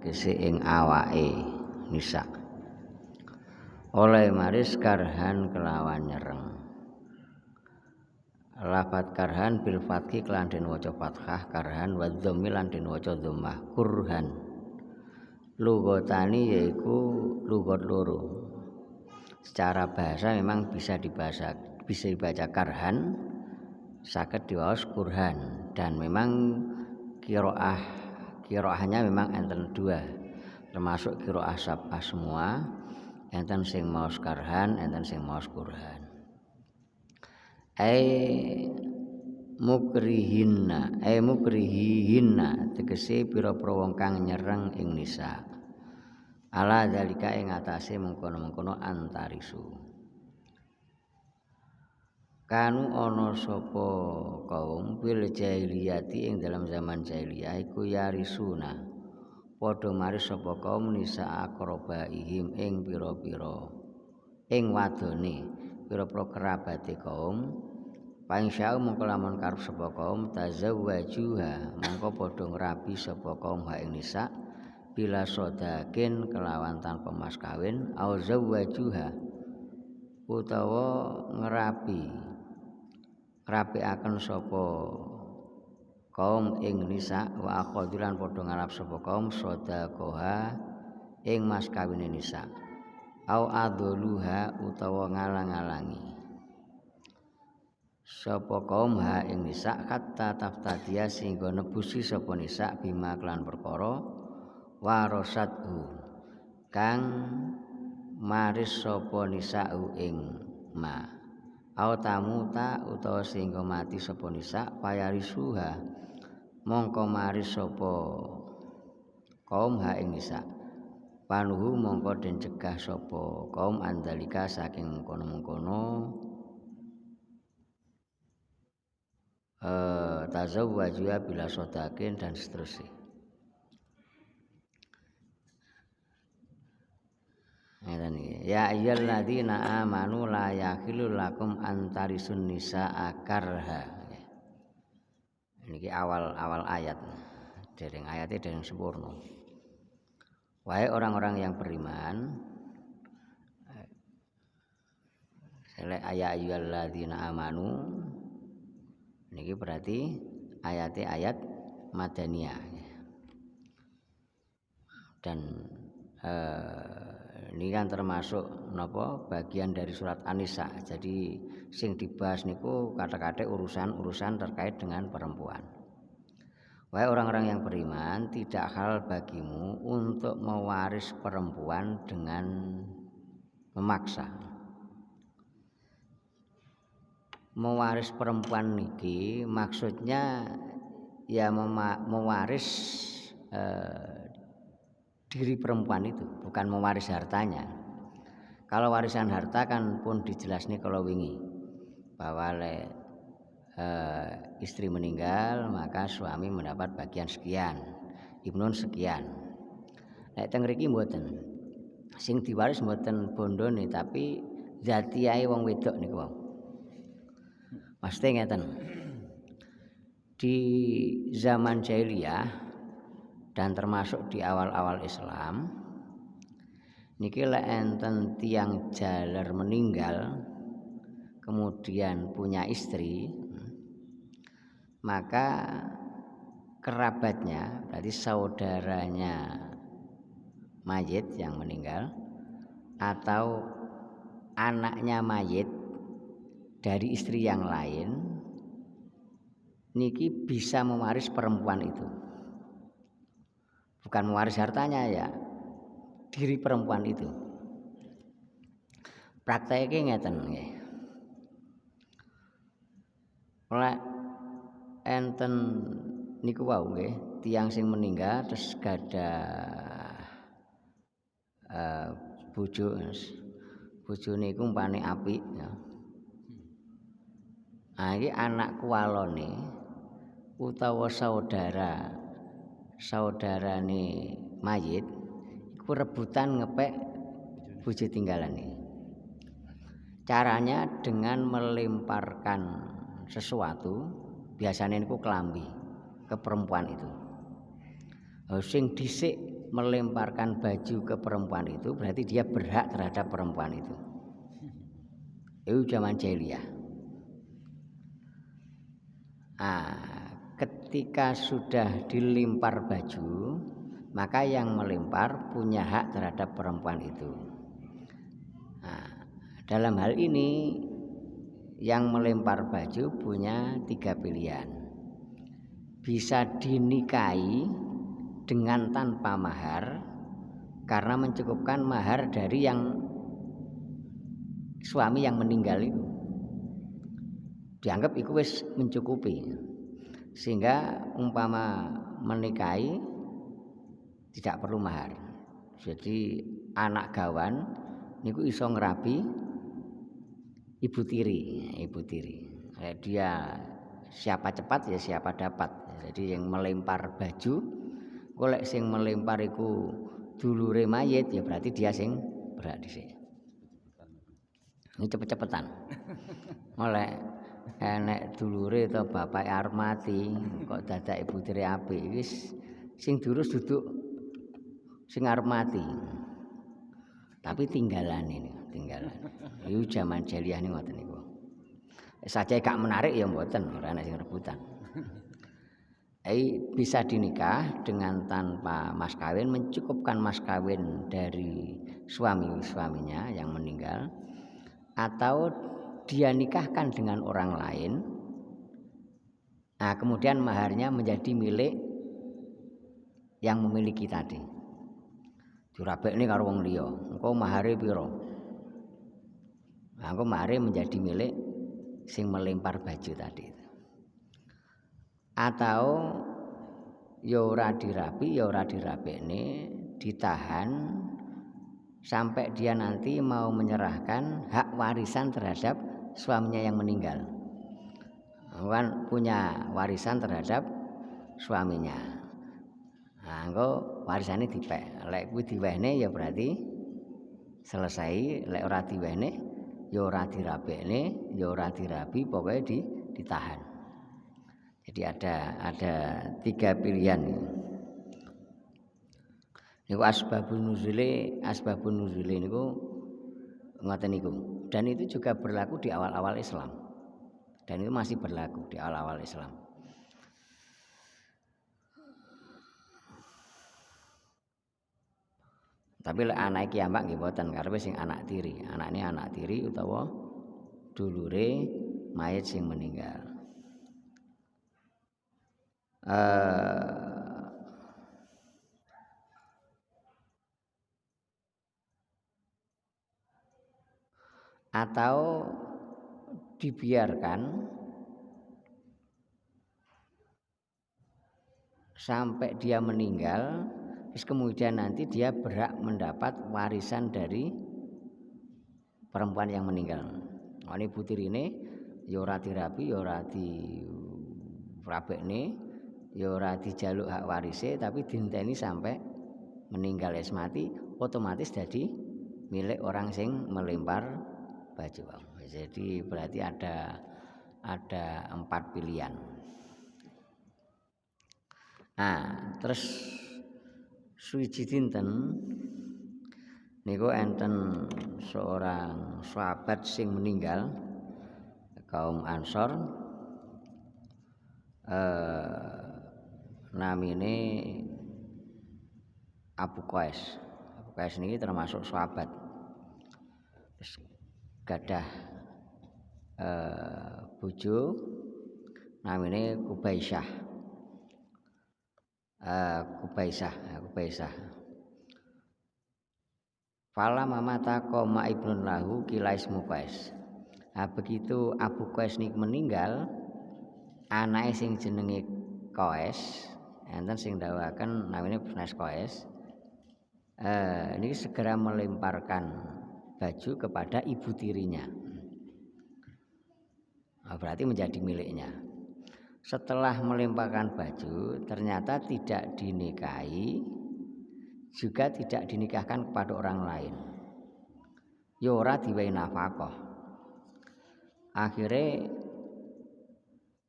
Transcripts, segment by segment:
kese ing awake nisa oleh maris karhan kelawan nyereng. Lafat karhan bil fathi kelan den waca fathah karhan wa dhammi lan den waca dhammah kurhan. Lugatani yaiku lugat loro. Secara bahasa memang bisa dibaca karhan, saged diwaos kurhan, dan memang qiraahnya memang enten dua, termasuk qiraah sab'ah semua, enten sing maos karhan, enten sing maos kurhan. Mukrihinna tegese pira-pira wong kang nyereng ing nisa. Ala dzalika ing atase mengkono-mengkono antarisu. Kanu ana sapa kaum fil jahiliyati ing dalam zaman jahiliyah iku yarisuna padha maris sapa kaum nisa aqrabaihim ing pira-pira ing wadone pira-pira kerabate kaum. Pangsya mongko lamun karep sapa kaum tazawwajuha mongko padha ngrabi sapa kaum ha ing nisa bila sodakin kelawan tanpa mas kawin au zawwajuha utawa ngrapiaken sapa kaum ing nisa wa akhadilan padha ngarap sapa kaum sodakoha ing mas kawine nisa au adluha utawa ngalang-alangi sapa kaum ha ing nisa hatta taftadia sehingga nebusi sapa nisa bima kelan perkara warasathu kang maris sapa nisa'u ing ma au tamuta utawa sehingga mati sapa nisa payarisuha mongko maris sapa kaum ha ing nisa panuhu mongko den cegah sapa kaum andalika saking kono-mengkono tazawwajua bila sodakin dan seterusnya. Ya ayyuhalladzina amanu la yakhilul lakum antarisun nisaa karha. Niki awal ayat. Dereng ayatnya dereng sempurna. Wahai orang-orang yang beriman, ya ayyuhalladzina amanu niki berarti ayatnya ayat madaniyah dan ini kan termasuk napa bagian dari surat An-Nisa. Jadi sing dibahas niku kata-kata urusan terkait dengan perempuan. Wahai orang-orang yang beriman, tidak halal bagimu untuk mewaris perempuan dengan memaksa. Mewaris perempuan niki maksudnya ya mewaris diri perempuan itu, bukan mewaris hartanya. Kalau warisan harta kan pun dijelasni kalau wingi bahwa istri meninggal maka suami mendapat bagian sekian, ibnun sekian. Nek teng mriki mboten. Sing diwaris mboten bondone tapi zatiyae wong wedok niku wau. Mesti ngeten. Di zaman jahiliyah dan termasuk di awal-awal Islam niki lek enten tiyang jaler meninggal kemudian punya istri maka kerabatnya berarti saudaranya mayit yang meninggal atau anaknya mayit dari istri yang lain niki bisa mewaris perempuan itu. Bukan mewaris hartanya ya, diri perempuan itu. Prakteknya ngeten nggih. Oleh enten niku wau nggih, tiyang sing meninggal terus gadah bojone iku umpane apik ya. Nah, iki anak kuwalone utawa saudarane mayit iku rebutan ngepek bojo tinggalane. Caranya dengan melemparkan sesuatu, biasanya niku kelambi ke perempuan itu. Sing dhisik melemparkan baju ke perempuan itu berarti dia berhak terhadap perempuan itu. Itu zaman jahiliyah. Ketika sudah dilempar baju, maka yang melempar punya hak terhadap perempuan itu. Dalam hal ini yang melempar baju punya 3 pilihan. Bisa dinikahi dengan tanpa mahar karena mencukupkan mahar dari yang suami yang meninggal itu. Dianggap itu wis mencukupi. Sehingga umpama menikahi tidak perlu mahar. Jadi anak gawan niku iso ngrabi ibu tiri. Dia siapa cepat ya siapa dapat. Jadi yang melempar baju, golek sing melempar iku dulure mayit ya berarti dia sing berhak dhisik. Ini cepet-cepetan. Oleh enek dulure to bapak arep mati kok dadak ibu tiri apik wis sing durus duduk sing arep mati. Tapi tinggalan. Iku zaman jahiliyah niku ngoten niku. Saja gak menarik ya mboten, ora ana sing rebutan. Bisa dinikah dengan tanpa mas kawin, mencukupkan mas kawin dari suaminya yang meninggal, atau dia nikahkan dengan orang lain. Kemudian maharnya menjadi milik yang memiliki tadi. Dirabekne karo wong liya. Engko mahare pira? Engko mahare menjadi milik sing melempar baju tadi. Atau ya ora dirabi, ya ora dirabekne, ditahan sampai dia nanti mau menyerahkan hak warisan terhadap suaminya yang meninggal. Kan punya warisan terhadap suaminya. Engko warisane dipek. Lek kuwi diwehne ya berarti selesai, lek ora diwehne ya ora dirabekne, ya ora dirabi, pokoknya ditahan. Jadi ada 3 pilihan. Niku asbabun nuzule niku ngoten niku. Dan itu juga berlaku di awal-awal Islam. Dan itu masih berlaku di awal-awal Islam. Tapi lek anake kiamak nggih mboten, karepe sing anak tiri. Anakne anak tiri utawa dulure mayit sing meninggal. Atau dibiarkan sampai dia meninggal, terus kemudian nanti dia berhak mendapat warisan dari perempuan yang meninggal. Ini putirine ya ora dirabi, ya ora dirabekne, ya ora dijaluk hak warise, tapi dinteni sampai meninggal es mati, otomatis jadi milik orang sing melempar baju. Jadi berarti ada 4 pilihan. Terus suwiji dinten niku enten seorang sahabat sing meninggal, kaum Ansor, namine Abu Qais. Abu Qais niki termasuk sahabat. Terus gadah bojo namine Kubaisyah. Fala mamata koma ibnun lahu kilais Qais. Begitu Abu Qais niki meninggal, anake sing jenenge Qais, enten sing dawaken namine Qais. Ini segera melemparkan baju kepada ibu tirinya. Berarti menjadi miliknya. Setelah melemparkan baju, ternyata tidak dinikahi, juga tidak dinikahkan kepada orang lain. Ya ora diwehi nafkah. Akhire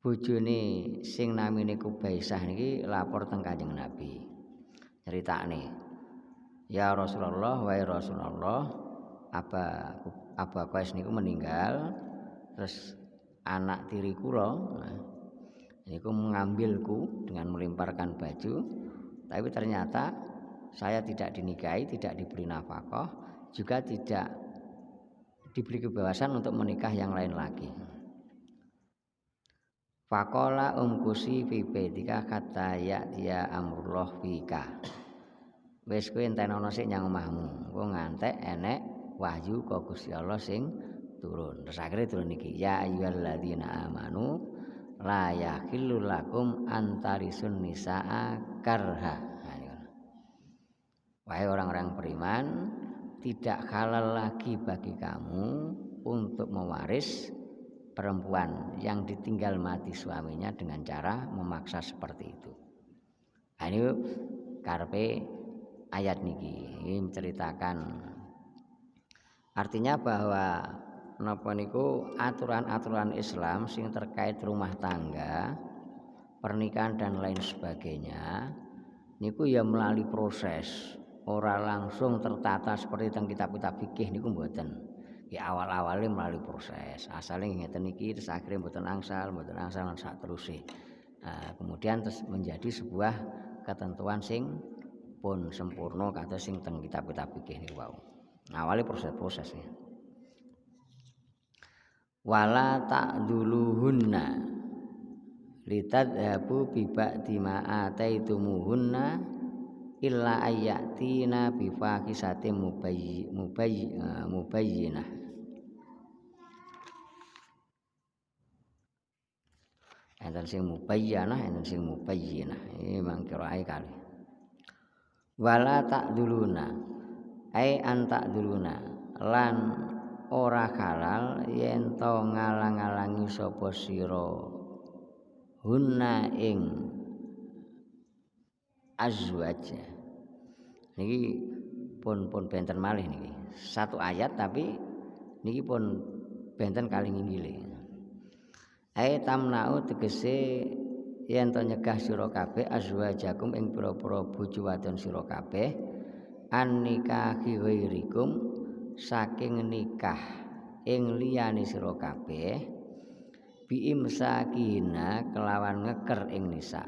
bojone sing namine Kubaisyah niki lapor teng Kanjeng Nabi. Critakne, ya Rasulullah wahai Rasulullah Aba Qais niku meninggal terus anak tiri kula niku mengambilku dengan melemparkan baju tapi ternyata saya tidak dinikahi, tidak diberi nafkah, juga tidak diberi kebebasan untuk menikah yang lain lagi. Faqala umkusi fi baitika hatta ya'tiya amrullah fika. Wis kowe entenono sik nyang omahmu. Engko ngantek enek wahyu ka Gusti Allah sing turun. Terus akhirnya turun iki ya ayyuhalladzina amanu la yahillu lakum antarisun nisaa karha. Wahai orang-orang beriman, tidak halal lagi bagi kamu untuk mewaris perempuan yang ditinggal mati suaminya dengan cara memaksa seperti itu. Nah, ini karepe ayat niki ini menceritakan artinya bahwa napa niku aturan-aturan Islam sing terkait rumah tangga, pernikahan dan lain sebagainya niku ya melalui proses. Ora langsung tertata seperti teng kitab-kitab fikih niku mboten. Ya awal-awale melalui proses. Asale ngeten iki terus akhire mboten angsal lan sak terusé. Nah, kemudian terus menjadi sebuah ketentuan sing pun sempurna kados sing teng kitab-kitab fikih niku wau. Awale proses-prosesnya. Wala ta'duluhunna litadhabu bi ba'di ma ataitumuhunna illa ayatina bi fahisatin mubayyinah. Enten sing mubayyinah, enten sing mubayyinah. Ini memang qiraat kali. Wala ta'duluna ai anta duluna lan ora halal yen to ngalang-alangi sapa sira hunna ing azwaj. Niki pun benten malih niki. Satu ayat tapi niki pun benten kali nginggile. Ai tamna'u tegese yen to nyegah sira kabeh azwajakum ing pira-pira bojo wadon sira kabeh an nikahi ghairikum saking nikah ing liyane sira kabeh bi imsakina kelawan ngeker ing nisa.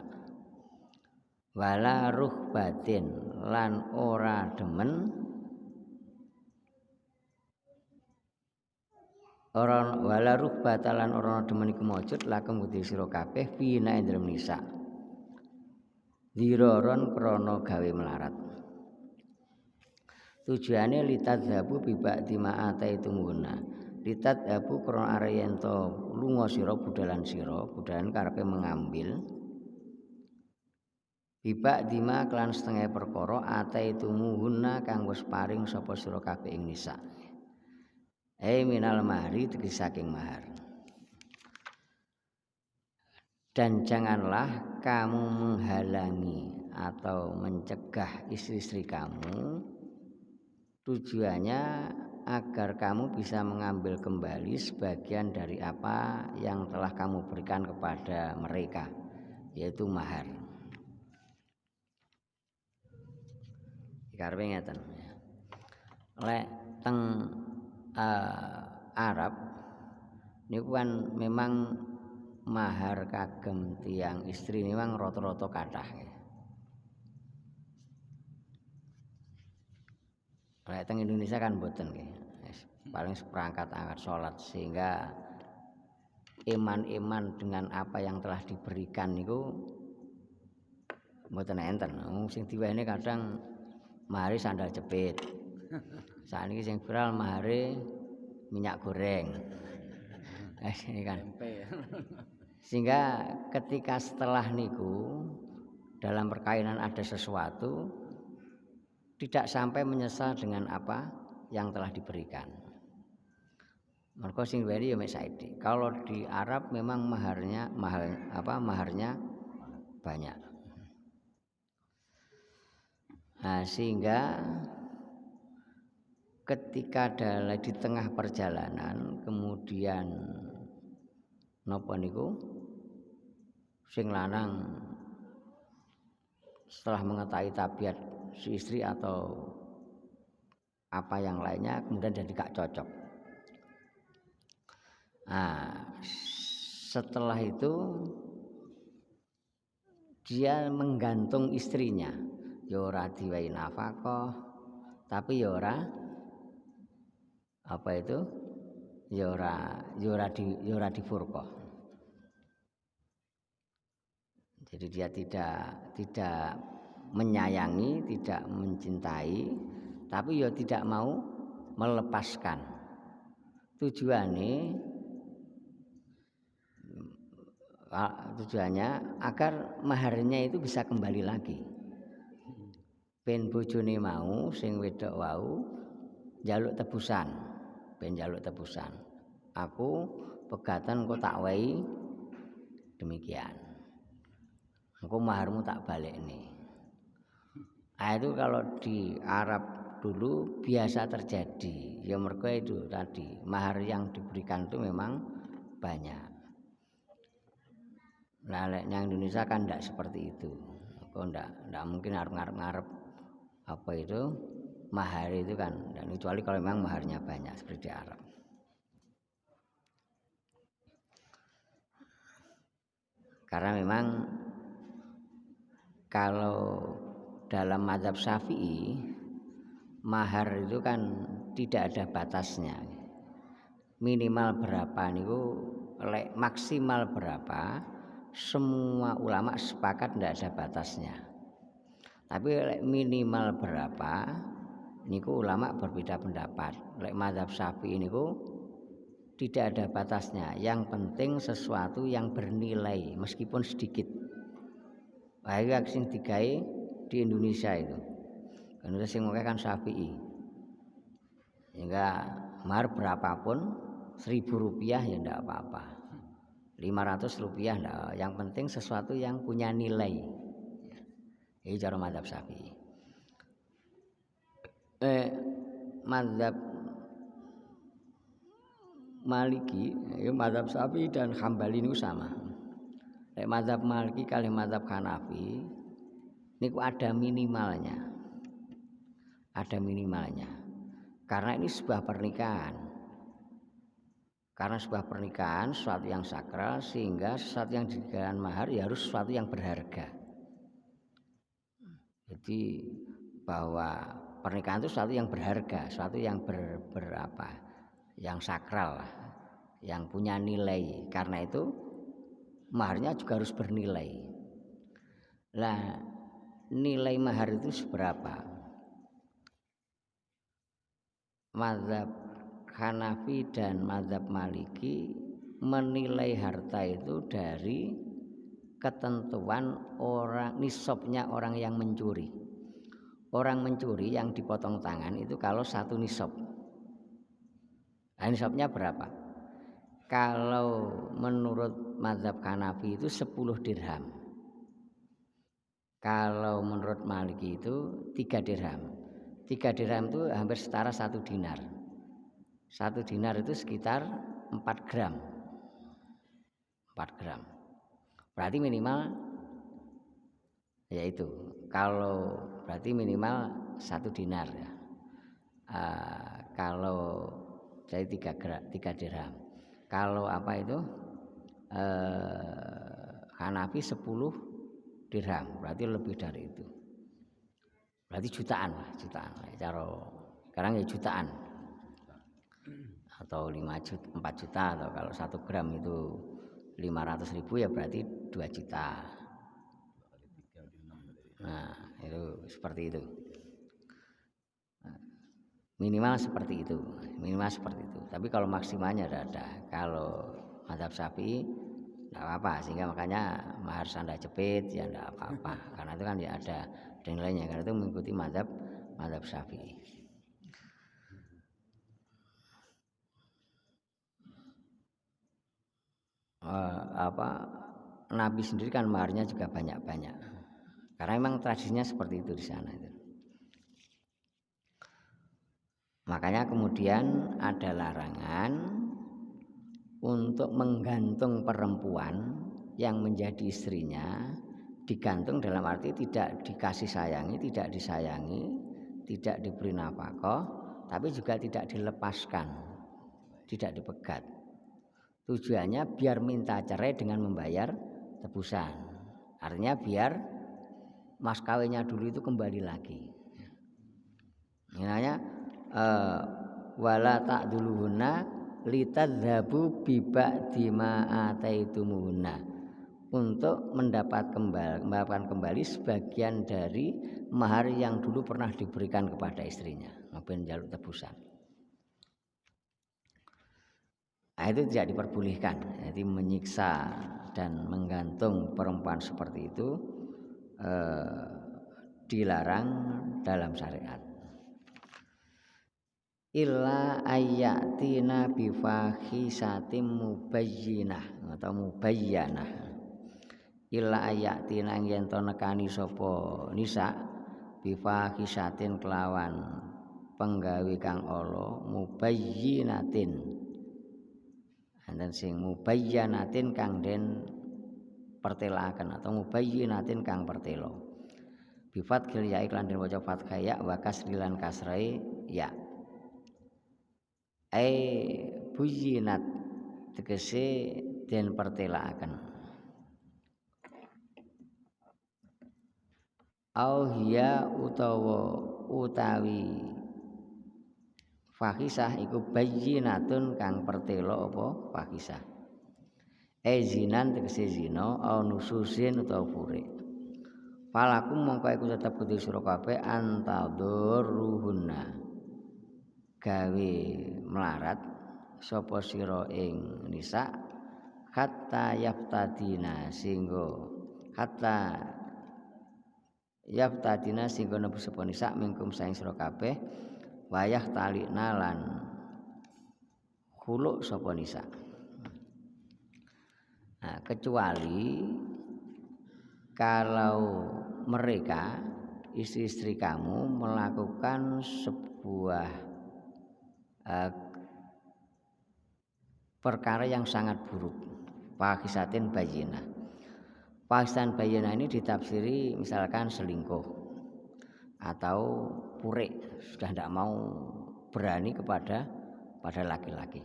Wala ruhbatin lan ora demen ora wala ruhbata lan ora demen iku mujud lakum kudu sira kabeh fina ing dalem nisa diroron krana gawe melarat. Tujuane litadzabu bi ba'di ma ataitumuhunna litadzabu krana are yen to lunga sira budalan karepe mengambil Bibak dima kelan setengah perkara ataitumuhunna kang wis paring sapa sira kabeh ing nisa. Minal mahri tegese saking mahar. Dan janganlah kamu menghalangi atau mencegah istri-istri kamu tujuannya agar kamu bisa mengambil kembali sebagian dari apa yang telah kamu berikan kepada mereka yaitu mahar. Karepe ngeten. Lek teng Arab niku kan memang mahar kagem tiyang istri memang rata-rata kathah. Lek teng Indonesia kan mboten nggih. Paling seperangkat angkat salat sehingga iman-iman dengan apa yang telah diberikan niku mboten enten. Sing diwehne kadang mahare sandal jepit. Sakniki sing viral mahare minyak goreng. Ini kan. Sehingga ketika setelah niku dalam perkawinan ada sesuatu tidak sampai menyesal dengan apa yang telah diberikan. Mergo sing weri ya mek saiki. Kalau di Arab memang maharnya banyak. Nah, sehingga ketika adalah di tengah perjalanan kemudian napa niku sing lanang setelah mengetahui tabiat si istri atau apa yang lainnya kemudian jadi gak cocok. Nah, setelah itu dia menggantung istrinya, ya ora diwehi nafkah, tapi ya ora apa itu, ya ora difurqah. Jadi dia tidak menyayangi, tidak mencintai, tapi ya tidak mau melepaskan. Tujuannya agar maharnya itu bisa kembali lagi. Ben bojone mau sing wedok wau njaluk tebusan, ben njaluk tebusan. Aku pegatan kok tak wehi demikian. Engko maharmu tak balekne. Nah, itu kalau di Arab dulu biasa terjadi. Ya mergo itu tadi, mahar yang diberikan itu memang banyak. Nah, yang Indonesia kan tidak seperti itu. Kok enggak mungkin ngarep-ngarep apa itu mahar itu kan, dan kecuali kalau memang maharnya banyak seperti di Arab. Karena memang kalau dalam mazhab Syafi'i mahar itu kan tidak ada batasnya. Minimal berapa niku, maksimal berapa, semua ulama sepakat tidak ada batasnya. Tapi minimal berapa niku ulama berbeda pendapat. Lek mazhab Syafi'i niku tidak ada batasnya. Yang penting sesuatu yang bernilai meskipun sedikit. Wah, iki sing digawe di Indonesia itu. Indonesia sing ngake kan Syafi'i. Sehingga mahar berapapun, 1.000 rupiah ya enggak apa-apa. 500 rupiah enggak, yang penting sesuatu yang punya nilai. Ini cara mazhab Syafi'i. Mazhab Maliki, mazhab Syafi'i dan Hambali ini sama. Mazhab Maliki kali mazhab Hanafi niku ada minimalnya. Ada minimalnya. Karena ini sebuah pernikahan. Karena sebuah pernikahan sesuatu yang sakral, sehingga sesuatu yang dijadikan mahar ya harus sesuatu yang berharga. Jadi bahwa pernikahan itu sesuatu yang berharga, sesuatu yang yang sakral, yang punya nilai. Karena itu maharnya juga harus bernilai. Lah, nilai mahar itu seberapa? Mazhab Hanafi dan mazhab Maliki menilai harta itu dari ketentuan nisabnya orang yang mencuri. Orang mencuri yang dipotong tangan itu kalau 1 nisab. Nah, nisabnya berapa? Kalau menurut mazhab Hanafi itu 10 dirham. Kalau menurut Maliki itu 3 dirham. 3 dirham itu hampir setara 1 dinar. 1 dinar itu sekitar 4 gram. 4 gram. Berarti minimal yaitu kalau berarti minimal 1 dinar ya. Kalau jadi 3 dirham. Kalau apa itu Hanafi 10 dirham, berarti lebih dari itu. Berarti jutaan lah. Cara sekarang ya jutaan. Atau 4 juta, atau kalau 1 gram itu 500.000 ya berarti 2 juta. Nah, itu seperti itu. Minimal seperti itu. Tapi kalau maksimalnya ada. Kalau mazhab Syafi'i tidak apa-apa, sehingga makanya mahar sandal jepit ya tidak apa-apa. Karena itu kan ya ada nilainya. Karena itu mengikuti mazhab Syafi'i. Nabi sendiri kan maharnya juga banyak-banyak. Karena memang tradisinya seperti itu di sana itu. Makanya kemudian ada larangan untuk menggantung perempuan yang menjadi istrinya, digantung dalam arti tidak dikasih sayangi, tidak disayangi, tidak diberi nafkah, tapi juga tidak dilepaskan, tidak dipegat. Tujuannya biar minta cerai dengan membayar tebusan. Artinya biar mas kawinnya dulu itu kembali lagi. Namanya wala ta'duluhunna litadhabu biba'di ma ataitumuhunna, untuk mendapatkan kembali sebagian dari mahar yang dulu pernah diberikan kepada istrinya, maupun jaluk tebusan. Nah, itu tidak diperbolehkan. Jadi menyiksa dan menggantung perempuan seperti itu dilarang dalam syariat. Illa ayatina bifahisatim mubayyinah atau mubayyanah. Illa ayatina yen to nekani sapa nisa bifahisatin kelawan penggawe kang ala mubayyinatin. Anten sing mubayyanatin kang den pertelaken atau mubayyinatin kang pertela. Bifat khil ya iklan den waca fathah ya wa kasrilan kasrai ya. Buyinat tegese den pertelaaken. Au hiya utawi fahisah iku bayyinatun kang pertela apa fahisah. Zinan tegese zina au nususin utawa fure. Falakum mongko iku tetep kudu sira kabeh antadurruhunna, gawe melarat sapa sira ing nisa hatta yaftadina singgo nebu sapa nisa mingkum saing sira kabeh wayah talikna lan khuluk sapa nisa. Nah, kecuali kalau mereka istri-istri kamu melakukan sebuah perkara yang sangat buruk, fahisatin bayyinah. Fahisan bayyinah ini ditafsiri misalkan selingkuh atau pure, sudah tidak mau berani pada laki-laki.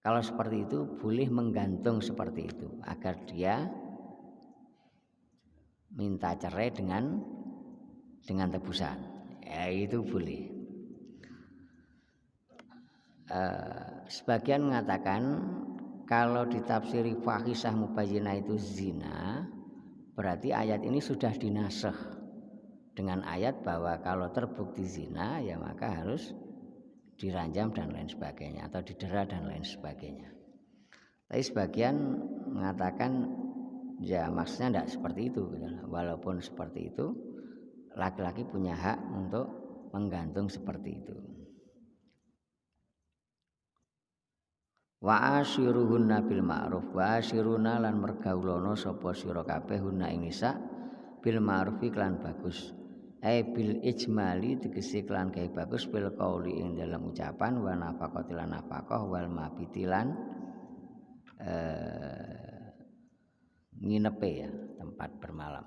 Kalau seperti itu boleh menggantung seperti itu agar dia minta cerai dengan tebusan. Ya, itu boleh. Sebagian mengatakan kalau ditafsiri fahisah mubayyinah itu zina, berarti ayat ini sudah dinasakh dengan ayat bahwa kalau terbukti zina ya maka harus diranjam dan lain sebagainya atau didera dan lain sebagainya. Tapi sebagian mengatakan ya maksudnya tidak seperti itu, walaupun seperti itu laki-laki punya hak untuk menggantung seperti itu. Wa asyiruhunna bil ma'ruf wa asyiruna lan mergaulono sapa sira kabeh hunna ing nisa bil ma'ruf iklan bagus. Bil ijmali tegese iklan gawe bagus bil qauli ing dalam ucapan wa nafaqatilan nafaqah wal mabitilan nginepe ya tempat bermalam.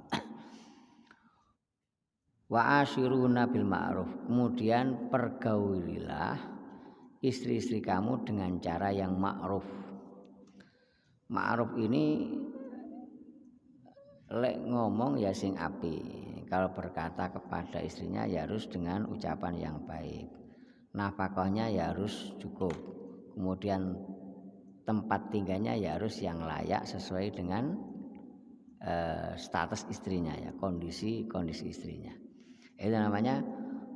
Wa asyiruhunna bil ma'ruf, kemudian pergaulilah istri-istri kamu dengan cara yang ma'ruf. Ma'ruf ini lek ngomong ya sing api. Kalau berkata kepada istrinya ya harus dengan ucapan yang baik. Nafkahnya ya harus cukup. Kemudian tempat tinggalnya ya harus yang layak sesuai dengan status istrinya ya, kondisi istrinya. Itu namanya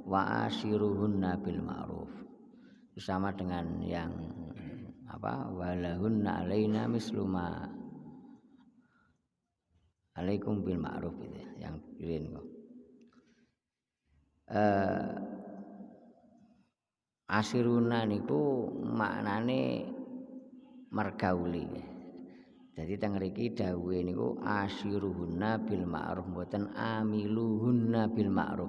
wa asyiruhunna bil ma'ruf. Sama dengan yang walahunna alaina misluma alaikum bil ma'ruf itu ya, yang pilih kok. Asiruna niku maknane mergauli. Jadi teng mriki dawuhe niku asyiruhunna bil ma'ruf mboten amiluhunna bil ma'ruf.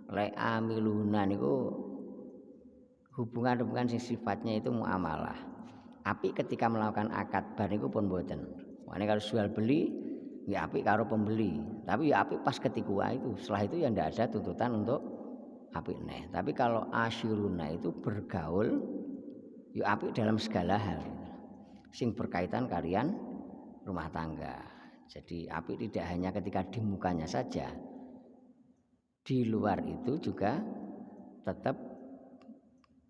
Lek amiluhunna niku hubungan sing sifatnya itu muamalah. Apik ketika melakukan akad bar niku pun mboten. Makane kalau jual beli ya apik karo pembeli, tapi ya apik pas ketika itu. Setelah itu ya ndak ada tuntutan untuk apik neh. Tapi kalau asyiruna itu bergaul yo apik dalam segala hal. Sing berkaitan kalian rumah tangga. Jadi apik tidak hanya ketika di mukanya saja. Di luar itu juga tetap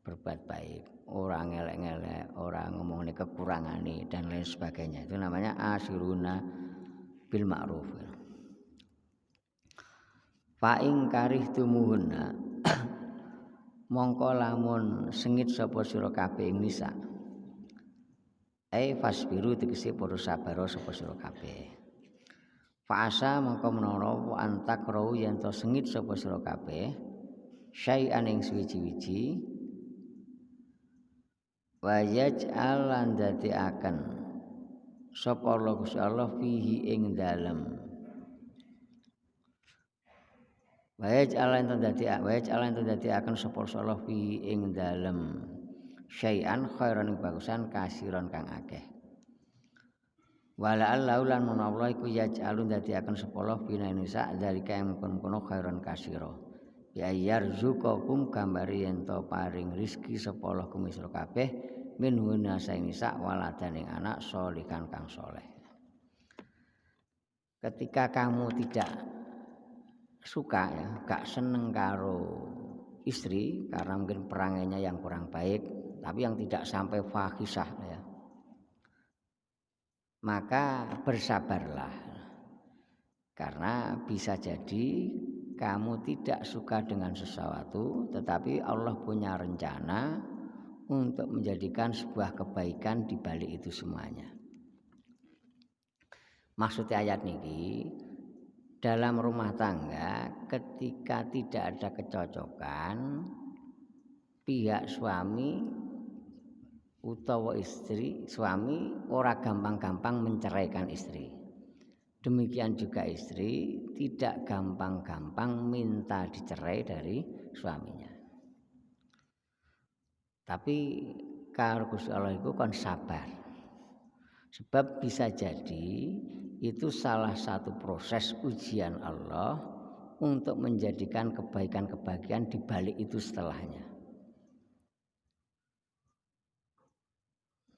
berbuat baik. Orang ngelek-ngelek, orang ngomongin kekurangan dan lain sebagainya. Itu namanya asyiruna bil ma'ruf. Fa ing karihtumuhunna mongko lamun sengit sapa sira kabeh ing nisa. Fasbiru tegese padha sabar sapa sira kabeh. Fa asa mongko menawa antak rau yen to sengit sapa sira kabeh syai'an ing suwi-wiji wa yaj'al lan dadekaken sapa Allah Gusti Allah fihi ing dalem wa yaj'al lan dadekaken sapa Allah fihi ing dalem syai'an khairan ing bagusan kasiron kang akeh wala allahu lan menawa iku yaj'alun dadekaken sapa Allah bina nisa dalika ing kono khairan kasiro ya yarzuqakum gambari yen to paring rezeki sapa Allah kumisra kabeh minhuna saing nisa waladan ing anak sholihan kang saleh. Ketika kamu tidak suka ya, gak seneng karo istri karena mungkin perangainya yang kurang baik, tapi yang tidak sampai fahisah ya. Maka bersabarlah. Karena bisa jadi kamu tidak suka dengan sesuatu, tetapi Allah punya rencana untuk menjadikan sebuah kebaikan di balik itu semuanya. Maksudnya ayat ini, dalam rumah tangga ketika tidak ada kecocokan, pihak suami utawa istri, suami ora gampang-gampang menceraikan istri. Demikian juga istri tidak gampang-gampang minta dicerai dari suaminya. Tapi karo Gusti Allah itu kon sabar. Sebab bisa jadi itu salah satu proses ujian Allah untuk menjadikan kebaikan-kebaikan di balik itu setelahnya.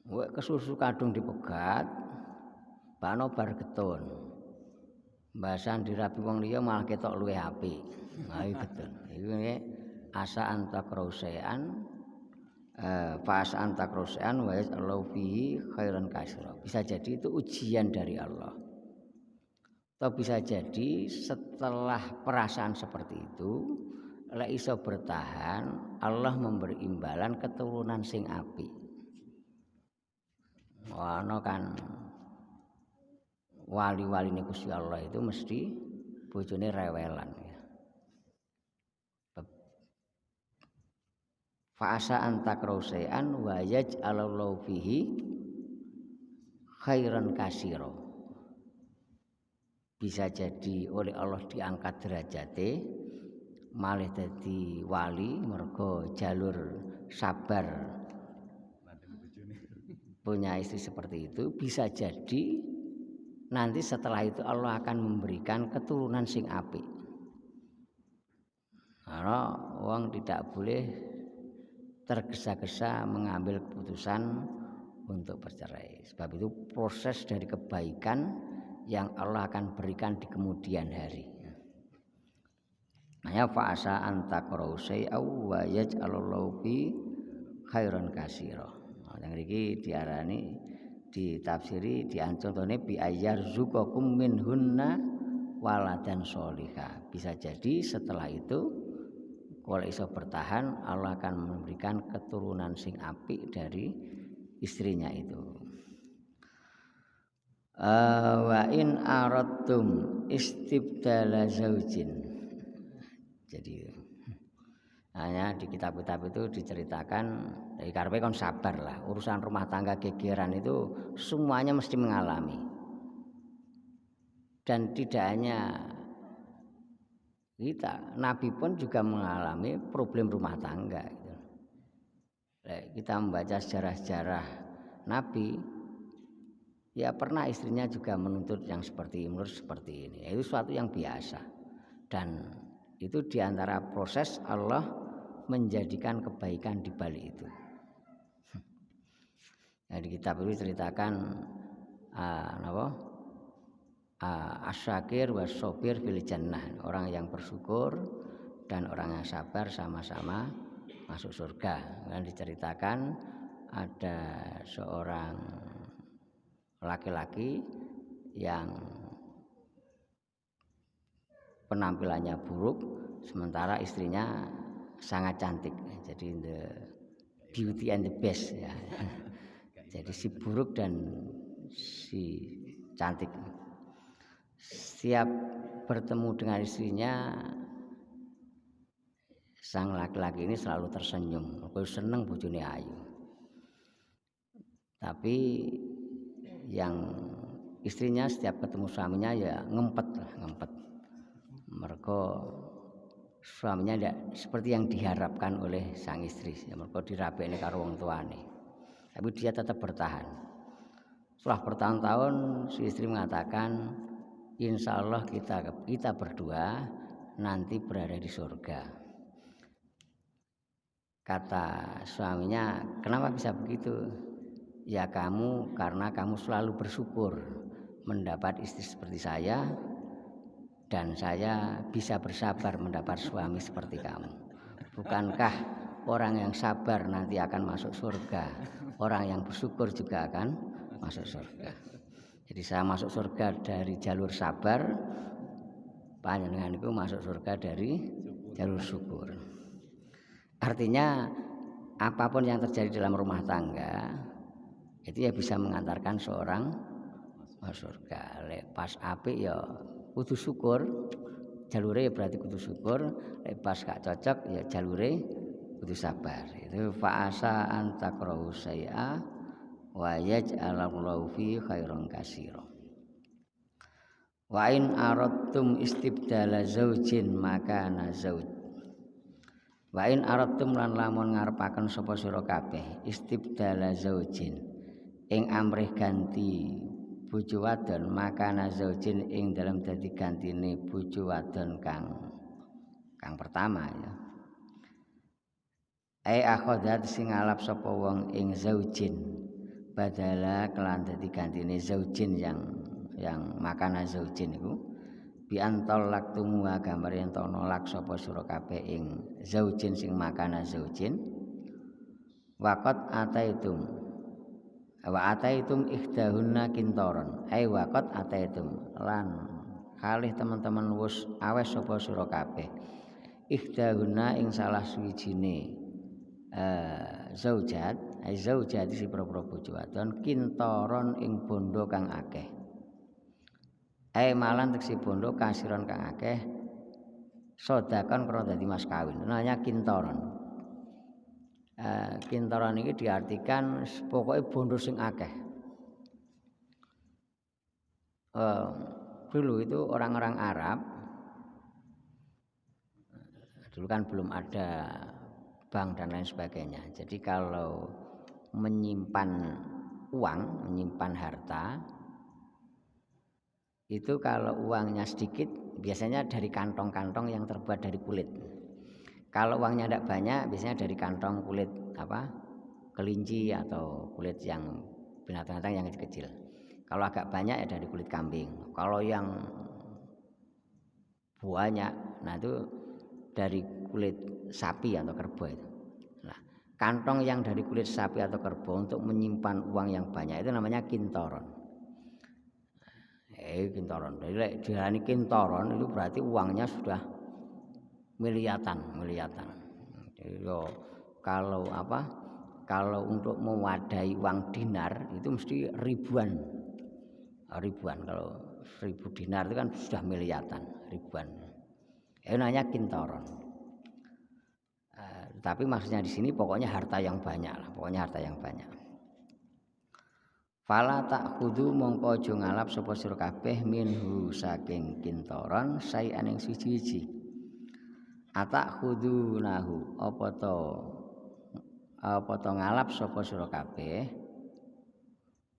Wek kesusu kadung dipegat, bano bar getun. Bahasan dirapi wong liya malah ketok luwih apik. Nah iki betul. Iku asa antakrosean fa asa antakrosean wa yasallahu fihi khairan katsira. Bisa jadi itu ujian dari Allah. Atau bisa jadi setelah perasaan seperti itu lek iso bertahan, Allah memberi imbalan keturunan sing apik. Ono kan wali-waline Gusti Allah itu mesti bojone rewelan ya. Fa asa antakrosean wa yaj'alallahu fihi khairan katsira. Bisa jadi oleh Allah diangkat derajate malih dadi wali mergo jalur sabar punya istri seperti itu. Bisa jadi nanti setelah itu Allah akan memberikan keturunan sing apik. Karena orang tidak boleh tergesa-gesa mengambil keputusan untuk bercerai. Sebab itu proses dari kebaikan yang Allah akan berikan di kemudian hari. Nah, fa asa antakrau syai'aw wa yaj'alallahu fi khairan katsira. Yang iki diarani ditafsiri diancontone bi ayyarzuqakum minhunna waladan sholihah. Bisa jadi setelah itu kalau iso bertahan Allah akan memberikan keturunan sing apik dari istrinya itu. Wa in aradtum istibdala zaujin. Jadi hanya di kitab-kitab itu diceritakan dari karepe kon sabar lah, urusan rumah tangga gegeran itu semuanya mesti mengalami. Dan tidak hanya kita, Nabi pun juga mengalami problem rumah tangga. Kita membaca sejarah-sejarah Nabi, ya pernah istrinya juga menuntut yang seperti ini. Itu suatu yang biasa. Dan itu diantara proses Allah menjadikan kebaikan di balik itu. Nah, di kitab itu ceritakan asyakir wasobir fil jannah, orang yang bersyukur dan orang yang sabar sama-sama masuk surga. Dan diceritakan ada seorang laki-laki yang penampilannya buruk sementara istrinya sangat cantik. Jadi the beauty and the best ya. Jadi si buruk dan si cantik. Setiap bertemu dengan istrinya, sang laki-laki ini selalu tersenyum. Aku seneng bojone ayu. Tapi yang istrinya setiap ketemu suaminya ya ngempet. Mereka suaminya tidak seperti yang diharapkan oleh sang istri. Mereka dirabekne karo wong tuane. Tapi dia tetap bertahan. Setelah bertahun-tahun si istri mengatakan, insya Allah kita berdua nanti berada di surga. Kata suaminya, kenapa bisa begitu? Ya kamu, karena kamu selalu bersyukur mendapat istri seperti saya, dan saya bisa bersabar mendapat suami seperti kamu. Bukankah orang yang sabar nanti akan masuk surga, orang yang bersyukur juga akan masuk surga. Jadi saya masuk surga dari jalur sabar, panjenengan itu masuk surga dari jalur syukur. Artinya apapun yang terjadi dalam rumah tangga itu ya bisa mengantarkan seorang masuk surga. Pas apik ya kudu syukur, jalure ya berarti kudu syukur. Pas gak cocok ya jalure kudu sabar. Itu fa'asa antakrahu syai'a wa yaj'alallahu fi khairan katsira. Wa in aradtum istibdala zaujin makana zauj. Wa in aradtum lan lamun ngarepaken sapa sira kabeh istibdala zaujin ing amrih ganti bojo wadon makana zaujin ing dalam dadi gantine bojo wadon kang pertama ya. Akhadat sing ngalap sapa wong ing zaujin badala kelan dadi gantine zaujin yang makana zaujin iku bi antol laktumu gambar yen to nolak sapa sira kabeh ing zaujin sing makana zaujin waqat ataitum wa ataitum ikhdahunna kintoron waqat ataitum lan kalih teman-teman wis awes sapa sira kabeh ikhdahunna ing salah suwijine zaujat zaujat si propro bojo wadon kintoron ing bondo kang akeh malan teksi bondo kasiron kang akeh sedekon krana dadi mas kawin namanya kintoron. Kintoron ini diartikan pokoknya bondo sing akeh. Dulu itu orang-orang Arab dulu kan belum ada bank dan lain sebagainya. Jadi kalau menyimpan uang, menyimpan harta itu kalau uangnya sedikit biasanya dari kantong-kantong yang terbuat dari kulit. Kalau uangnya tidak banyak biasanya dari kantong kulit kelinci atau kulit yang binatang-binatang yang kecil. Kalau agak banyak ya dari kulit kambing. Kalau yang banyak, nah itu dari kulit sapi atau kerbau itu. Nah, kantong yang dari kulit sapi atau kerbau untuk menyimpan uang yang banyak itu namanya kintoron. Kintoron. Jadi diarani kintoron itu berarti uangnya sudah miliatan. Jadi kalau untuk mewadahi uang dinar itu mesti ribuan. Kalau 1000 dinar itu kan sudah miliatan, ribuan. Namanya kintoron. Tapi maksudnya di sini pokoknya harta yang banyak lah, Fala ta'khudhu mongko aja ngalap sapa sira kabeh minhu saking kintoron saean ing siji-siji. Atakhudunahu apa to ngalap sapa sira kabeh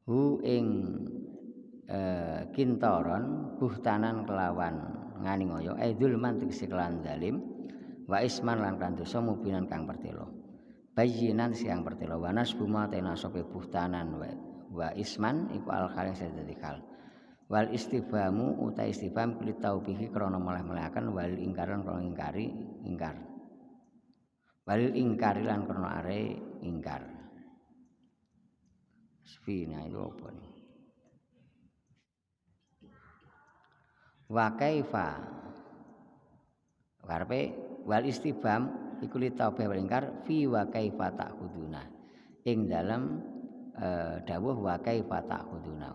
hu ing kintoron buhtanan kelawan ngani ngoyo dzulman tegese kelan zalim wa isman lan kan dosa mubinan kang pertelo bayinan siang pertelo wa nasbu ma tena sope buhtanan wa isman iku al khaling sedadi kal wal istifhamu uta istifham kulit taubihi krana meleh-melehaken wal ingkaran krana ingkar wal ingkari lan krana are ingkar sfina itu apa nih wa kaifa karepe wal istifham iku li taubih wal ingkar fi wa kaifa ta'khuduna ing dalem dawuh wa kaifa ta'khuduna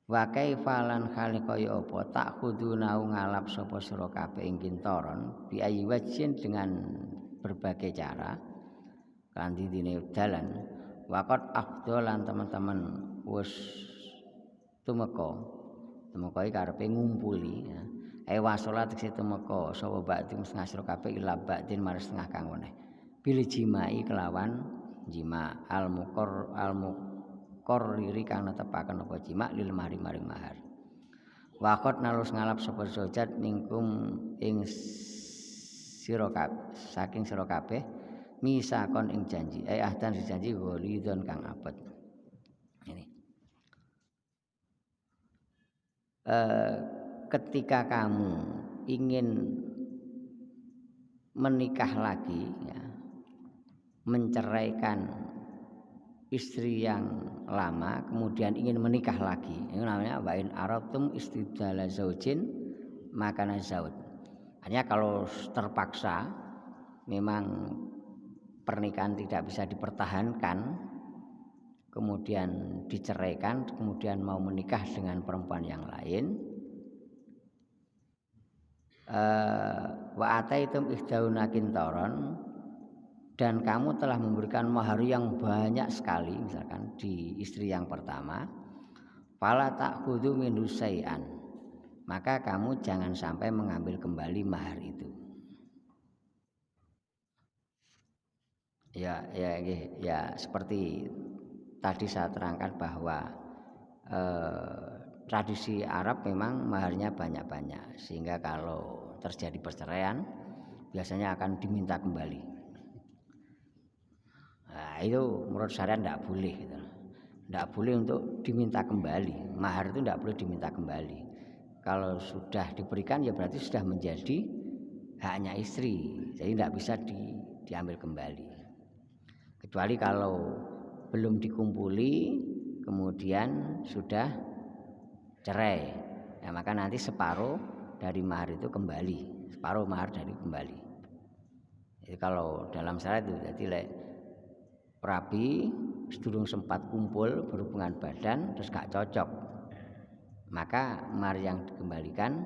wa kaifa lan khali kaya apa ta'khuduna ngalap sapa sira kabeh ing kintaron bi ayi wajin dengan berbagai cara kanthi dine dalan waqat afdalan teman-teman wis tumeka iki karepe ngumpuli ya. Wasolat sing temeka sapa bakti setengah sira kabeh ila baktin maring setengah kang weneh. Bil jimai kelawan jima al muqarriri kang netepaken apa jima lil mahri maring mahar. Waqat nalus ngalap sapa zojat mingkum ing sira kabeh saking sira kabeh misakon ing janji ahdan janji ghalidon kang abot. Ini. Ketika kamu ingin menikah lagi ya, menceraikan istri yang lama kemudian ingin menikah lagi itu namanya wa in aradtum istibdala zaujin makana zauj. Hanya kalau terpaksa memang pernikahan tidak bisa dipertahankan kemudian diceraikan kemudian mau menikah dengan perempuan yang lain wa ataitum ihdauna kintaron dan kamu telah memberikan mahar yang banyak sekali misalkan di istri yang pertama fala ta'khudhu minhu syai'an maka kamu jangan sampai mengambil kembali mahar itu ya seperti tadi saya terangkan bahwa tradisi Arab memang maharnya banyak-banyak sehingga kalau terjadi perceraian biasanya akan diminta kembali. Nah, itu menurut syariat tidak boleh gitu. Tidak boleh untuk diminta kembali. Mahar itu tidak boleh diminta kembali. Kalau sudah diberikan ya berarti sudah menjadi haknya istri. Jadi tidak bisa diambil kembali. Kecuali kalau belum dikumpuli kemudian sudah cerai ya maka nanti separuh dari mahar itu kembali separuh mahar dari kembali jadi kalau dalam syariat itu jadi rabi sedurung sempat kumpul berhubungan badan terus gak cocok maka mahar yang dikembalikan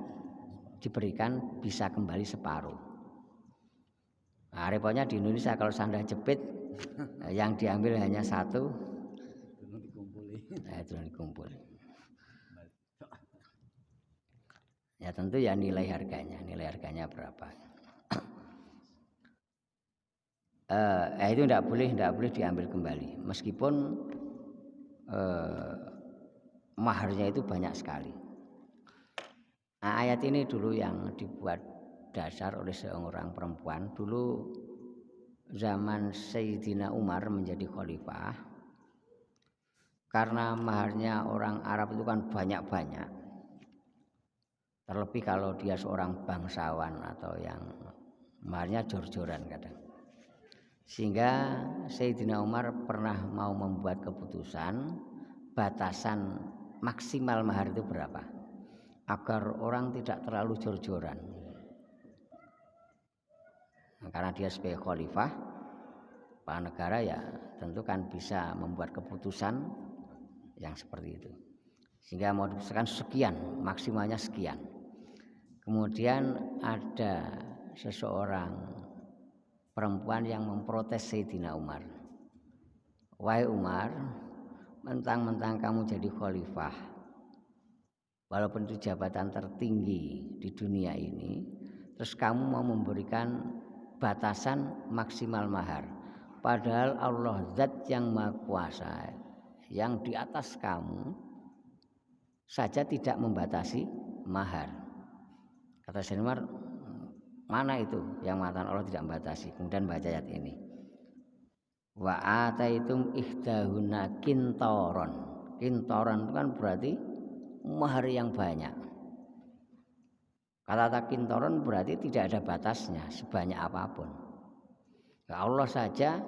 diberikan bisa kembali separuh nah, repotnya di Indonesia kalau sandal jepit yang diambil hanya satu itu dikumpuli ya tentu ya nilai harganya berapa itu tidak boleh diambil kembali meskipun maharnya itu banyak sekali nah, ayat ini dulu yang dibuat dasar oleh seorang perempuan dulu zaman Sayyidina Umar menjadi khalifah karena maharnya orang Arab itu kan banyak-banyak terlebih kalau dia seorang bangsawan atau yang maharnya jor-joran kadang sehingga Sayyidina Umar pernah mau membuat keputusan batasan maksimal mahar itu berapa agar orang tidak terlalu jor-joran karena dia sebagai khalifah kepala negara ya tentu kan bisa membuat keputusan yang seperti itu sehingga mau diputuskan sekian maksimalnya sekian. Kemudian ada seseorang perempuan yang memprotes Sayyidina Umar. Wahai Umar, mentang-mentang kamu jadi khalifah, walaupun itu jabatan tertinggi di dunia ini, terus kamu mau memberikan batasan maksimal mahar. Padahal Allah Zat yang Maha Kuasa, yang di atas kamu saja tidak membatasi mahar. Kata Sayyidina Umar, mana itu yang mengatakan Allah tidak membatasi? Kemudian baca ayat ini. Wa ataitum ihdahuna kintoron. Kintoron itu kan berarti mahar yang banyak. Kata kintoron berarti tidak ada batasnya, sebanyak apapun. Ya Allah saja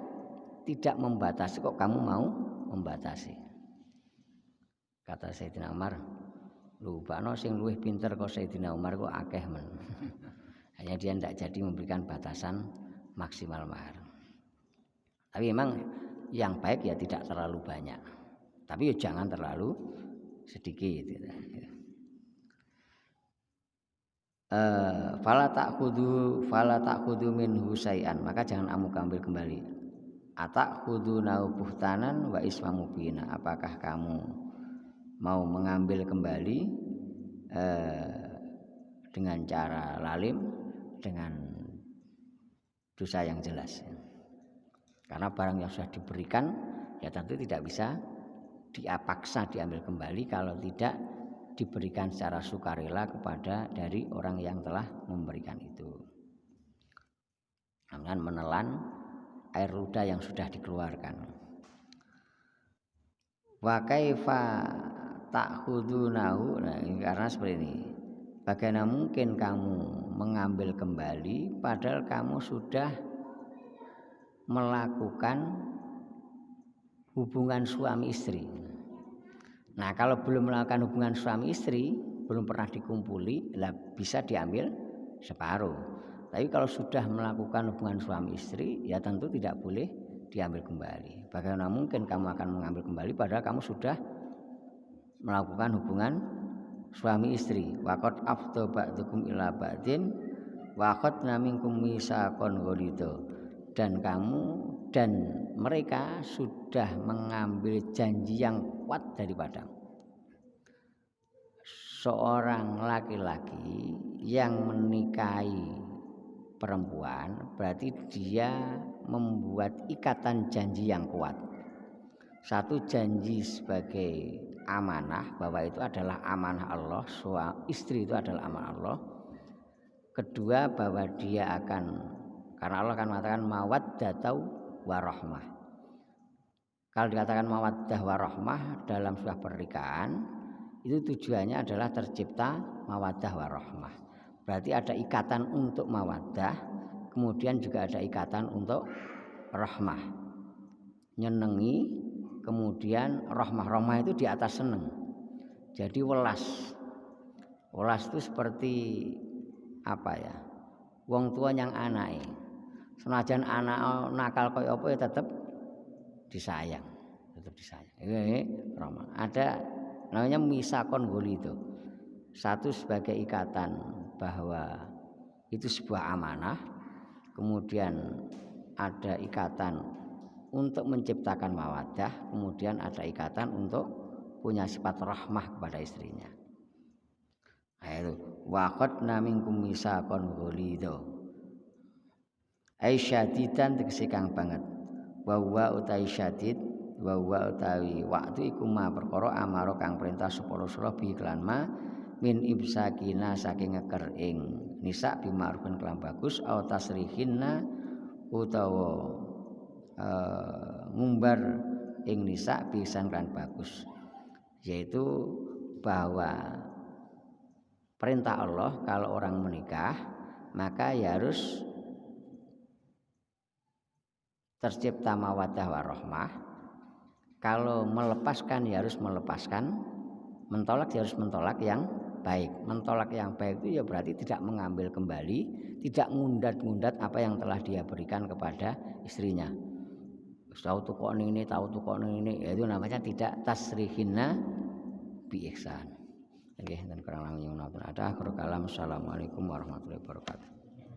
tidak membatasi, kok kamu mau membatasi? Kata Sayyidina Umar, lupano sing luwih pinter kok Sayyidina Umar kok akeh men. Hanya dia tidak jadi memberikan batasan maksimal mahar. Tapi memang yang baik ya tidak terlalu banyak. Tapi ya jangan terlalu sedikit. Fala ta'khudhu minhu syai'an, maka jangan kamu ambil kembali. Atakhudhu nau buhtanan wa isma mubina. Apakah kamu mau mengambil kembali dengan cara lalim, dengan dosa yang jelas? Karena barang yang sudah diberikan ya tentu tidak bisa dipaksa diambil kembali kalau tidak diberikan secara sukarela kepada dari orang yang telah memberikan itu. Dengan menelan air ludah yang sudah dikeluarkan. Wa kaifa ta'khudunahu, nah ini karena seperti ini. Bagaimana mungkin kamu mengambil kembali padahal kamu sudah melakukan hubungan suami istri. Nah, kalau belum melakukan hubungan suami istri, belum pernah dikumpuli, lah bisa diambil separuh. Tapi kalau sudah melakukan hubungan suami istri, ya tentu tidak boleh diambil kembali. Bagaimana mungkin kamu akan mengambil kembali padahal kamu sudah melakukan hubungan suami istri. Waqad afdha ba'dukum ila ba'din wa akhadna minkum mitsaqan ghalidha. Dan kamu dan mereka sudah mengambil janji yang kuat daripadamu. Seorang laki-laki yang menikahi perempuan berarti dia membuat ikatan janji yang kuat. Satu, janji sebagai amanah, bahwa itu adalah amanah Allah, istri itu adalah amanah Allah. Kedua, bahwa dia akan, karena Allah akan mengatakan mawaddatau warahmah. Kalau dikatakan mawaddah warahmah dalam sebuah pernikahan, itu tujuannya adalah tercipta mawaddah warahmah. Berarti ada ikatan untuk mawaddah, kemudian juga ada ikatan untuk rahmah. Nyenengi, kemudian rahmah itu di atas seneng. Jadi welas. Welas itu seperti apa ya? Wong tua yang anake. Senajan anak nakal kaya apa ya tetap disayang, Ini rahmah. Ada namanya misakon ghalidha. Satu sebagai ikatan bahwa itu sebuah amanah, kemudian ada ikatan untuk menciptakan mawaddah, kemudian ada ikatan untuk punya sifat rahmah kepada istrinya. Itu waqadna minkum mitsaqan ghalidha. Ai syadidan tegese kang banget. Wa utai syadid, wa utawi waktu iku ma perkara amaro kang perintah supaya sira bi iklan ma min ibsakina saking ngeker ing nisa bima'rufin kelam bagus au tasrihinna utawa ngumbar ing nisa pisan kan bagus, yaitu bahwa perintah Allah kalau orang menikah maka ya harus tercipta mawaddah warahmah. Kalau melepaskan ya harus melepaskan, mentolak ya harus mentolak yang baik. Mentolak yang baik itu ya berarti tidak mengambil kembali, tidak ngundat-ngundat apa yang telah dia berikan kepada istrinya. Tahu tuh kok ini, ya itu namanya tidak tasrihinna bi ihsan. Oke, dan kurang lebih ada akhir kalam. Assalamualaikum warahmatullahi wabarakatuh.